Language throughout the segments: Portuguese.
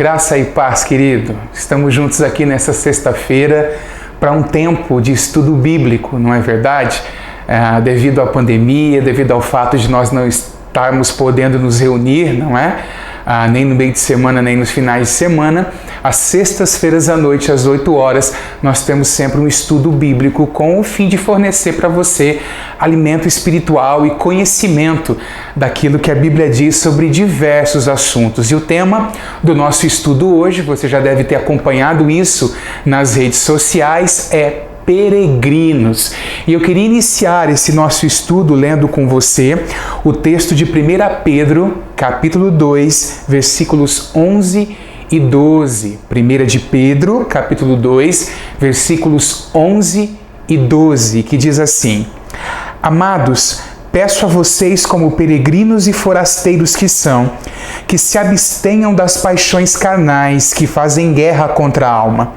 Graça e paz, querido. Estamos juntos aqui nessa sexta-feira para um tempo de estudo bíblico, não é verdade? Devido à pandemia, devido ao fato de nós não estarmos podendo nos reunir, não é? Nem no meio de semana, nem nos finais de semana, às sextas-feiras à noite, às 8 horas, nós temos sempre um estudo bíblico com o fim de fornecer para você alimento espiritual e conhecimento daquilo que a Bíblia diz sobre diversos assuntos. E o tema do nosso estudo hoje, você já deve ter acompanhado isso nas redes sociais, é peregrinos. E eu queria iniciar esse nosso estudo lendo com você o texto de 1 Pedro, capítulo 2, versículos 11 e 12. 1 de Pedro, capítulo 2, versículos 11 e 12, que diz assim: Amados, peço a vocês, como peregrinos e forasteiros que são, que se abstenham das paixões carnais que fazem guerra contra a alma,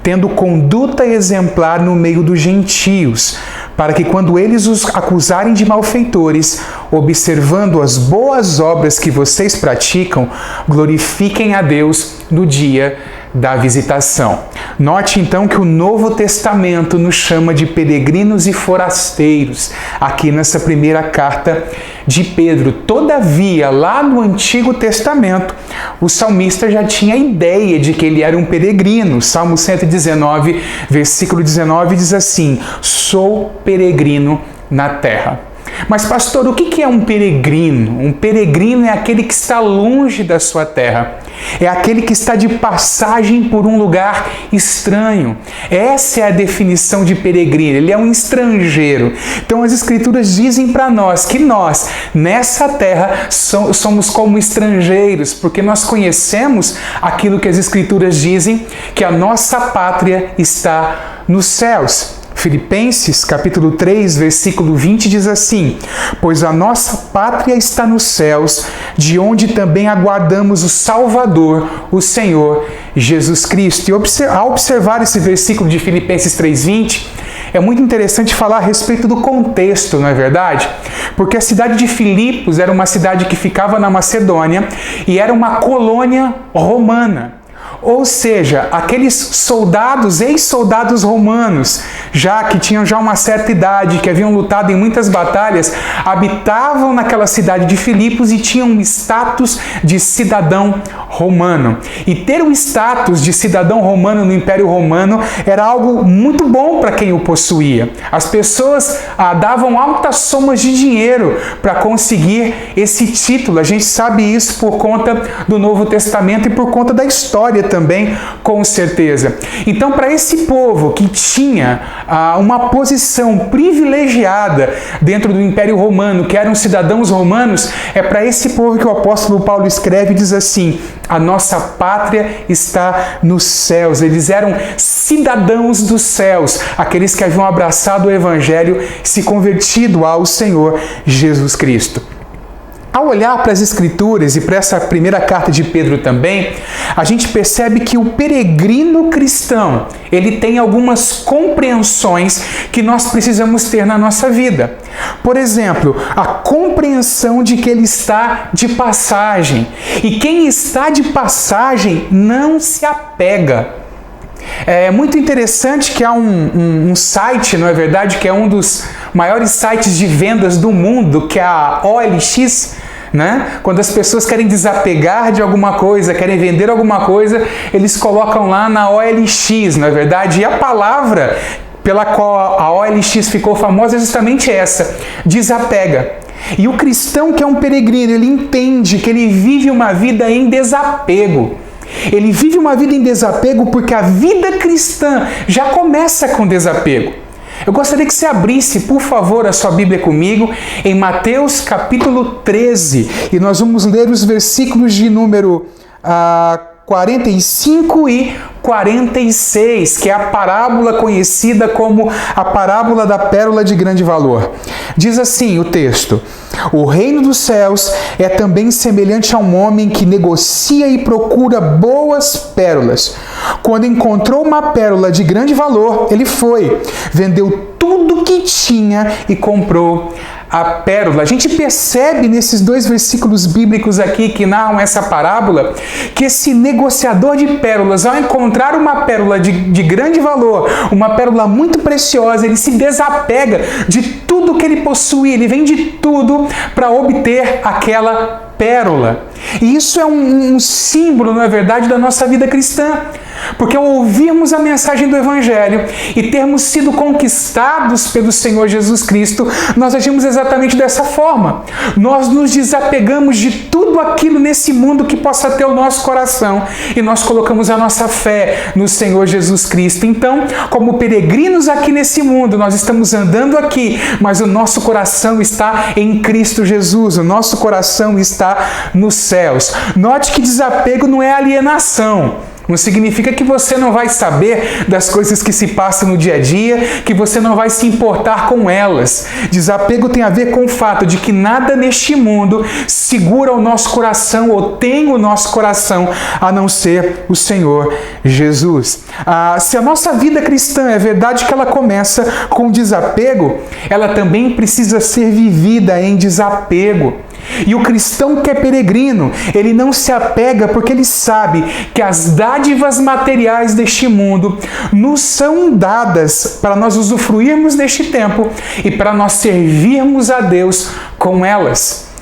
tendo conduta exemplar no meio dos gentios, para que quando eles os acusarem de malfeitores, observando as boas obras que vocês praticam, glorifiquem a Deus no dia da visitação. Note então que o Novo Testamento nos chama de peregrinos e forasteiros, aqui nessa primeira carta de Pedro. Todavia, lá no Antigo Testamento, o salmista já tinha a ideia de que ele era um peregrino. Salmo 119, versículo 19 diz assim: Sou peregrino na terra. Mas, pastor, o que é um peregrino? Um peregrino é aquele que está longe da sua terra. É aquele que está de passagem por um lugar estranho. Essa é a definição de peregrino. Ele é um estrangeiro. Então, as Escrituras dizem para nós que nós, nessa terra, somos como estrangeiros, porque nós conhecemos aquilo que as Escrituras dizem, que a nossa pátria está nos céus. Filipenses, capítulo 3, versículo 20 diz assim: Pois a nossa pátria está nos céus, de onde também aguardamos o Salvador, o Senhor Jesus Cristo. E ao observar esse versículo de Filipenses 3:20, é muito interessante falar a respeito do contexto, não é verdade? Porque a cidade de Filipos era uma cidade que ficava na Macedônia e era uma colônia romana. Ou seja, aqueles soldados, ex-soldados romanos, que tinham uma certa idade, que haviam lutado em muitas batalhas, habitavam naquela cidade de Filipos e tinham um status de cidadão romano. E ter o status de cidadão romano no Império Romano era algo muito bom para quem o possuía. As pessoas davam altas somas de dinheiro para conseguir esse título. A gente sabe isso por conta do Novo Testamento e por conta da história também, com certeza. Então, para esse povo que tinha uma posição privilegiada dentro do Império Romano, que eram cidadãos romanos, é para esse povo que o apóstolo Paulo escreve e diz assim: a nossa pátria está nos céus. Eles eram cidadãos dos céus, aqueles que haviam abraçado o Evangelho e se convertido ao Senhor Jesus Cristo. Ao olhar para as Escrituras e para essa primeira carta de Pedro também, a gente percebe que o peregrino cristão, ele tem algumas compreensões que nós precisamos ter na nossa vida. Por exemplo, a compreensão de que ele está de passagem. E quem está de passagem não se apega. É muito interessante que há um site, não é verdade, que é um dos maiores sites de vendas do mundo, que é a OLX, né? Quando as pessoas querem desapegar de alguma coisa, querem vender alguma coisa, eles colocam lá na OLX, não é verdade? E a palavra pela qual a OLX ficou famosa é justamente essa: desapega. E o cristão que é um peregrino, ele entende que ele vive uma vida em desapego. Ele vive uma vida em desapego porque a vida cristã já começa com desapego. Eu gostaria que você abrisse, por favor, a sua Bíblia comigo em Mateus capítulo 13 e nós vamos ler os versículos de número 45 e 46, que é a parábola conhecida como a parábola da pérola de grande valor. Diz assim o texto: O reino dos céus é também semelhante a um homem que negocia e procura boas pérolas. Quando encontrou uma pérola de grande valor, ele foi, vendeu tudo que tinha e comprou a pérola. A gente percebe nesses dois versículos bíblicos aqui que narram essa parábola que esse negociador de pérolas, ao encontrar uma pérola de grande valor, uma pérola muito preciosa, ele se desapega de tudo que ele possui, ele vende tudo para obter aquela pérola. E isso é um símbolo, não é verdade, da nossa vida cristã. Porque ao ouvirmos a mensagem do Evangelho e termos sido conquistados pelo Senhor Jesus Cristo, nós agimos exatamente dessa forma. Nós nos desapegamos de tudo aquilo nesse mundo que possa ter o nosso coração e nós colocamos a nossa fé no Senhor Jesus Cristo. Então, como peregrinos aqui nesse mundo, nós estamos andando aqui, mas o nosso coração está em Cristo Jesus, o nosso coração está nos céus. Note que desapego não é alienação. Não significa que você não vai saber das coisas que se passam no dia a dia, que você não vai se importar com elas. Desapego tem a ver com o fato de que nada neste mundo segura o nosso coração ou tem o nosso coração a não ser o Senhor Jesus. Se a nossa vida cristã é verdade que ela começa com desapego, ela também precisa ser vivida em desapego. E o cristão que é peregrino, ele não se apega porque ele sabe que as dádivas materiais deste mundo nos são dadas para nós usufruirmos neste tempo e para nós servirmos a Deus com elas.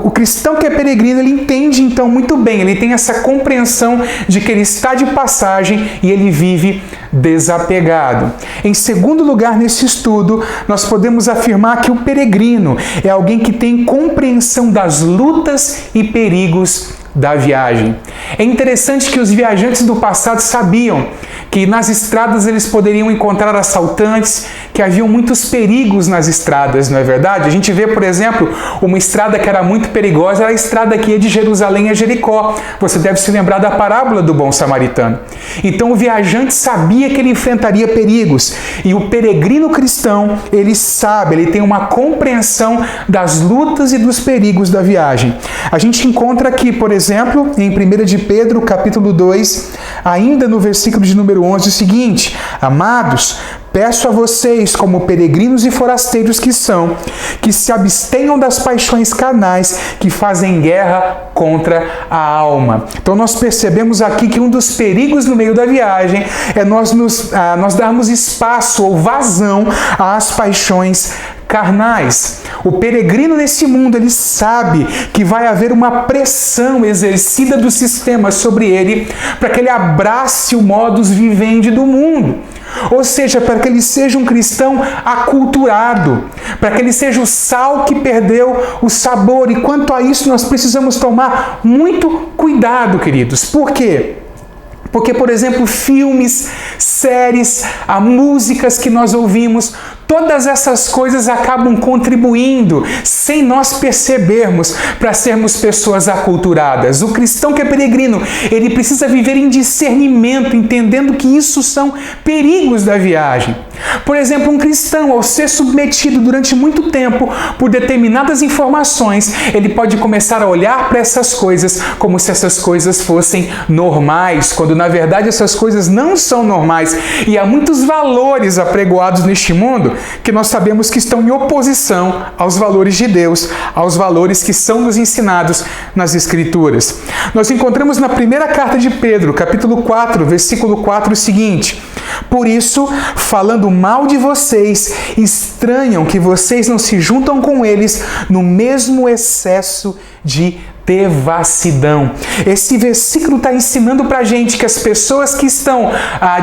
O cristão que é peregrino, ele entende então muito bem, ele tem essa compreensão de que ele está de passagem e ele vive desapegado. Em segundo lugar, nesse estudo, nós podemos afirmar que o peregrino é alguém que tem compreensão das lutas e perigos da viagem. É interessante que os viajantes do passado sabiam que nas estradas eles poderiam encontrar assaltantes, que haviam muitos perigos nas estradas, não é verdade? A gente vê, por exemplo, uma estrada que era muito perigosa, era a estrada que ia de Jerusalém a Jericó. Você deve se lembrar da parábola do bom samaritano. Então o viajante sabia que ele enfrentaria perigos, e o peregrino cristão, ele sabe, ele tem uma compreensão das lutas e dos perigos da viagem. A gente encontra aqui, por exemplo, em 1 de Pedro, capítulo 2, ainda no versículo de número 11, o seguinte: Amados, peço a vocês, como peregrinos e forasteiros que são, que se abstenham das paixões carnais que fazem guerra contra a alma. Então nós percebemos aqui que um dos perigos no meio da viagem é nós darmos espaço ou vazão às paixões carnais. O peregrino nesse mundo, ele sabe que vai haver uma pressão exercida do sistema sobre ele para que ele abrace o modus vivendi do mundo. Ou seja, para que ele seja um cristão aculturado, para que ele seja o sal que perdeu o sabor. E quanto a isso, nós precisamos tomar muito cuidado, queridos. Por quê? Porque, por exemplo, filmes, séries, músicas que nós ouvimos, todas essas coisas acabam contribuindo, sem nós percebermos, para sermos pessoas aculturadas. O cristão que é peregrino, ele precisa viver em discernimento, entendendo que isso são perigos da viagem. Por exemplo, um cristão, ao ser submetido durante muito tempo por determinadas informações, ele pode começar a olhar para essas coisas como se essas coisas fossem normais, quando na verdade essas coisas não são normais. E há muitos valores apregoados neste mundo que nós sabemos que estão em oposição aos valores de Deus, aos valores que são nos ensinados nas Escrituras. Nós encontramos na primeira carta de Pedro, capítulo 4, versículo 4, o seguinte: Por isso, falando mal de vocês, estranham que vocês não se juntam com eles no mesmo excesso de devassidão. Esse versículo está ensinando para a gente que as pessoas que estão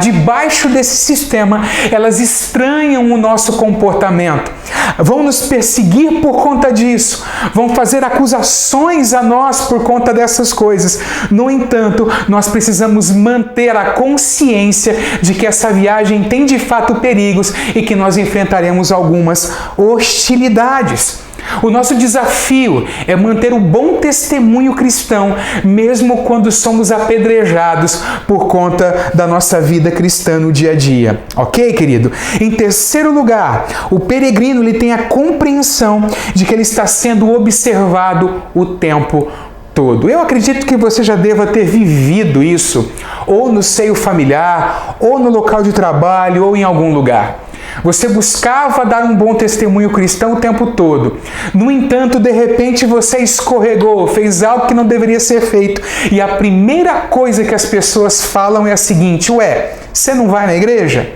debaixo desse sistema, elas estranham o nosso comportamento, vão nos perseguir por conta disso, vão fazer acusações a nós por conta dessas coisas. No entanto, nós precisamos manter a consciência de que essa viagem tem de fato perigos e que nós enfrentaremos algumas hostilidades. O nosso desafio é manter o bom testemunho cristão, mesmo quando somos apedrejados por conta da nossa vida cristã no dia a dia. Ok, querido? Em terceiro lugar, o peregrino ele tem a compreensão de que ele está sendo observado o tempo todo. Eu acredito que você já deva ter vivido isso, ou no seio familiar, ou no local de trabalho, ou em algum lugar. Você buscava dar um bom testemunho cristão o tempo todo. No entanto, de repente você escorregou, fez algo que não deveria ser feito. E a primeira coisa que as pessoas falam é a seguinte: ué, você não vai na igreja?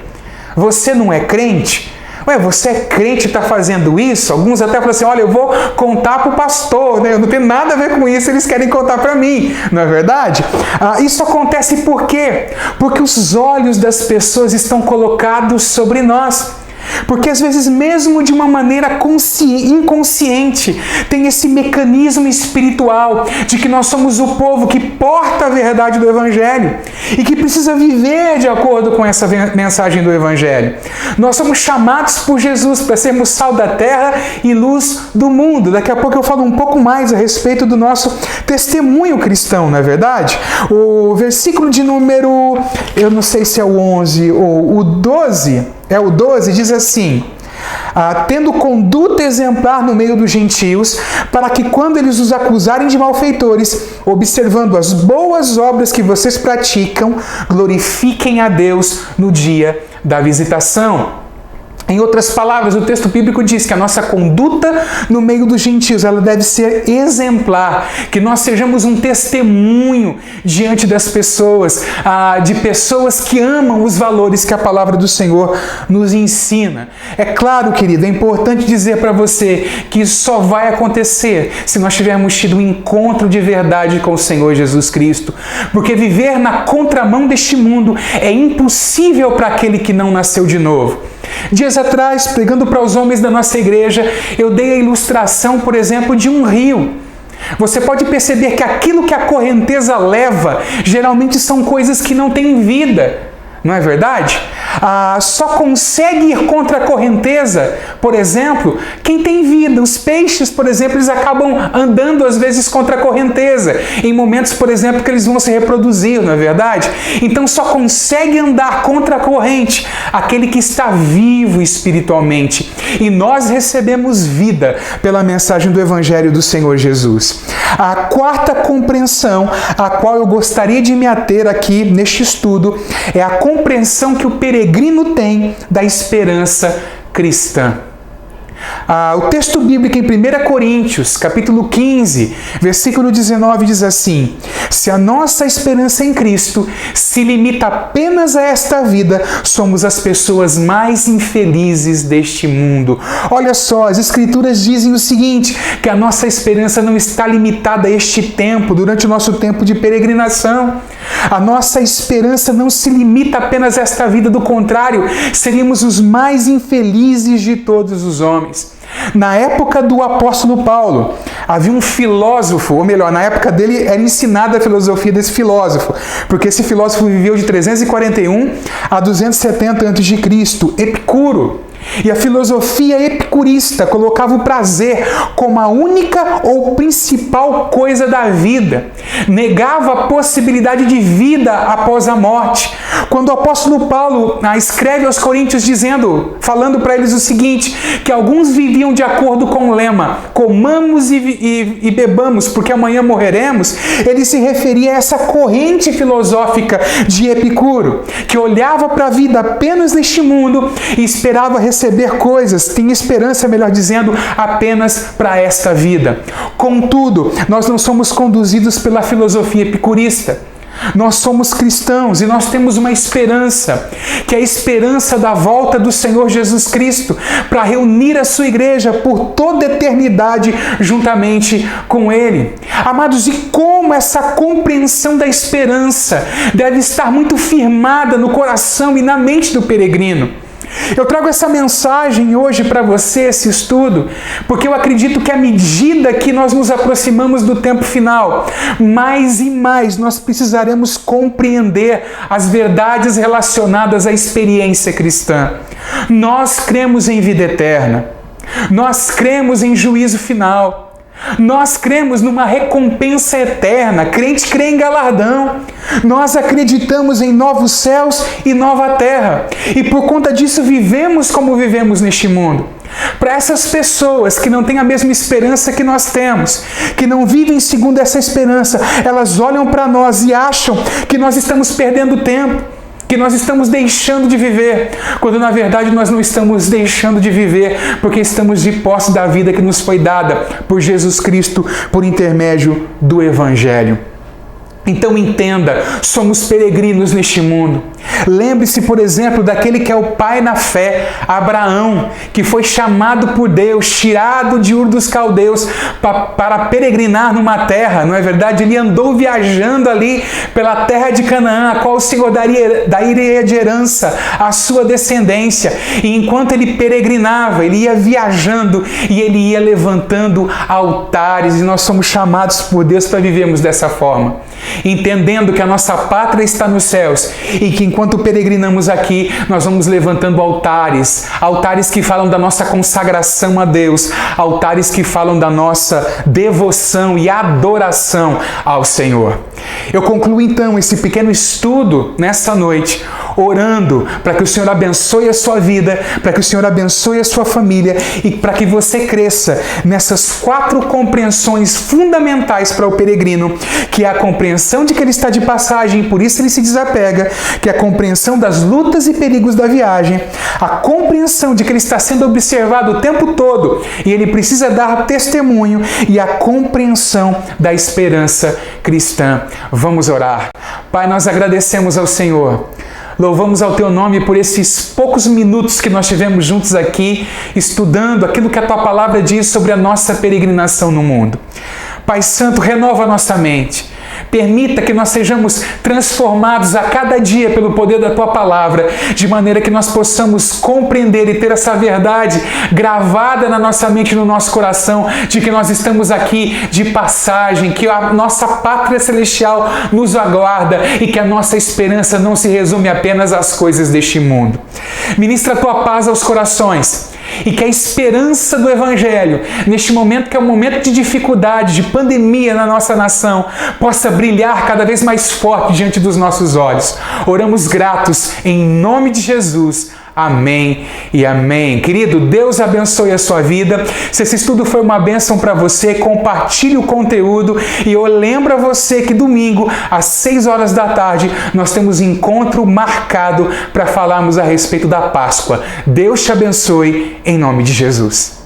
Você não é crente? Ué, você é crente e está fazendo isso? Alguns até falam assim: olha, eu vou contar para o pastor, né? Eu não tenho nada a ver com isso, eles querem contar para mim, não é verdade? Isso acontece por quê? Porque os olhos das pessoas estão colocados sobre nós. Porque às vezes, mesmo de uma maneira inconsciente, tem esse mecanismo espiritual de que nós somos o povo que porta a verdade do Evangelho e que precisa viver de acordo com essa mensagem do Evangelho. Nós somos chamados por Jesus para sermos sal da terra e luz do mundo. Daqui a pouco eu falo um pouco mais a respeito do nosso testemunho cristão, não é verdade? O versículo de número, eu não sei se é o 11 ou o 12... o 12 diz assim: tendo conduta exemplar no meio dos gentios, para que quando eles os acusarem de malfeitores, observando as boas obras que vocês praticam, glorifiquem a Deus no dia da visitação. Em outras palavras, o texto bíblico diz que a nossa conduta no meio dos gentios, ela deve ser exemplar, que nós sejamos um testemunho diante das pessoas, de pessoas que amam os valores que a palavra do Senhor nos ensina. É claro, querido, é importante dizer para você que isso só vai acontecer se nós tivermos tido um encontro de verdade com o Senhor Jesus Cristo, porque viver na contramão deste mundo é impossível para aquele que não nasceu de novo. Dias atrás, pregando para os homens da nossa igreja, eu dei a ilustração, por exemplo, de um rio. Você pode perceber que aquilo que a correnteza leva, geralmente são coisas que não têm vida, não é verdade? Só consegue ir contra a correnteza, por exemplo, quem tem vida. Os peixes, por exemplo, eles acabam andando às vezes contra a correnteza, em momentos, por exemplo, que eles vão se reproduzir, não é verdade? Então só consegue andar contra a corrente aquele que está vivo espiritualmente. E nós recebemos vida pela mensagem do Evangelho do Senhor Jesus. A quarta compreensão a qual eu gostaria de me ater aqui neste estudo é a compreensão que o peregrino tem da esperança cristã. O texto bíblico em 1 Coríntios, capítulo 15, versículo 19, diz assim: se a nossa esperança em Cristo se limita apenas a esta vida, somos as pessoas mais infelizes deste mundo. Olha só, as Escrituras dizem o seguinte, que a nossa esperança não está limitada a este tempo, durante o nosso tempo de peregrinação. A nossa esperança não se limita apenas a esta vida, do contrário, seríamos os mais infelizes de todos os homens. Na época do apóstolo Paulo, havia um filósofo, ou melhor, na época dele era ensinada a filosofia desse filósofo, porque esse filósofo viveu de 341 a 270 a.C., Epicuro. E a filosofia epicurista colocava o prazer como a única ou principal coisa da vida. Negava a possibilidade de vida após a morte. Quando o apóstolo Paulo escreve aos Coríntios falando para eles o seguinte, que alguns viviam de acordo com o lema, comamos e bebamos, porque amanhã morreremos, ele se referia a essa corrente filosófica de Epicuro, que olhava para a vida apenas neste mundo e esperava receber coisas, tinha esperança, melhor dizendo, apenas para esta vida. Contudo, nós não somos conduzidos pela filosofia epicurista. Nós somos cristãos e nós temos uma esperança, que é a esperança da volta do Senhor Jesus Cristo para reunir a sua igreja por toda a eternidade juntamente com Ele. Amados, e como essa compreensão da esperança deve estar muito firmada no coração e na mente do peregrino. Eu trago essa mensagem hoje para você, esse estudo, porque eu acredito que à medida que nós nos aproximamos do tempo final, mais e mais nós precisaremos compreender as verdades relacionadas à experiência cristã. Nós cremos em vida eterna, nós cremos em juízo final, nós cremos numa recompensa eterna, crente crê em galardão. Nós acreditamos em novos céus e nova terra. E por conta disso vivemos como vivemos neste mundo. Para essas pessoas que não têm a mesma esperança que nós temos, que não vivem segundo essa esperança, elas olham para nós e acham que nós estamos perdendo tempo, que nós estamos deixando de viver, quando na verdade nós não estamos deixando de viver, porque estamos de posse da vida que nos foi dada por Jesus Cristo, por intermédio do Evangelho. Então entenda, somos peregrinos neste mundo. Lembre-se, por exemplo, daquele que é o pai na fé, Abraão, que foi chamado por Deus, tirado de Ur dos Caldeus para peregrinar numa terra, não é verdade? Ele andou viajando ali pela terra de Canaã, a qual o Senhor daria de herança à sua descendência. E enquanto ele peregrinava, ele ia viajando e ele ia levantando altares, e nós somos chamados por Deus para vivermos dessa forma, entendendo que a nossa pátria está nos céus e que enquanto peregrinamos aqui, nós vamos levantando altares, altares que falam da nossa consagração a Deus, altares que falam da nossa devoção e adoração ao Senhor. Eu concluo então esse pequeno estudo nessa noite, orando para que o Senhor abençoe a sua vida, para que o Senhor abençoe a sua família e para que você cresça nessas 4 compreensões fundamentais para o peregrino, que é a compreensão de que ele está de passagem, por isso ele se desapega, que é a compreensão das lutas e perigos da viagem, a compreensão de que ele está sendo observado o tempo todo e ele precisa dar testemunho, e a compreensão da esperança cristã. Vamos orar. Pai, nós agradecemos ao Senhor. Louvamos ao Teu nome por esses poucos minutos que nós tivemos juntos aqui, estudando aquilo que a Tua palavra diz sobre a nossa peregrinação no mundo. Pai Santo, renova a nossa mente. Permita que nós sejamos transformados a cada dia pelo poder da Tua palavra, de maneira que nós possamos compreender e ter essa verdade gravada na nossa mente e no nosso coração, de que nós estamos aqui de passagem, que a nossa pátria celestial nos aguarda e que a nossa esperança não se resume apenas às coisas deste mundo. Ministra a Tua paz aos corações, e que a esperança do Evangelho, neste momento que é um momento de dificuldade, de pandemia na nossa nação, possa brilhar cada vez mais forte diante dos nossos olhos. Oramos gratos em nome de Jesus. Amém e amém. Querido, Deus abençoe a sua vida. Se esse estudo foi uma bênção para você, compartilhe o conteúdo. E eu lembro a você que domingo, às 6 horas da tarde, nós temos encontro marcado para falarmos a respeito da Páscoa. Deus te abençoe em nome de Jesus.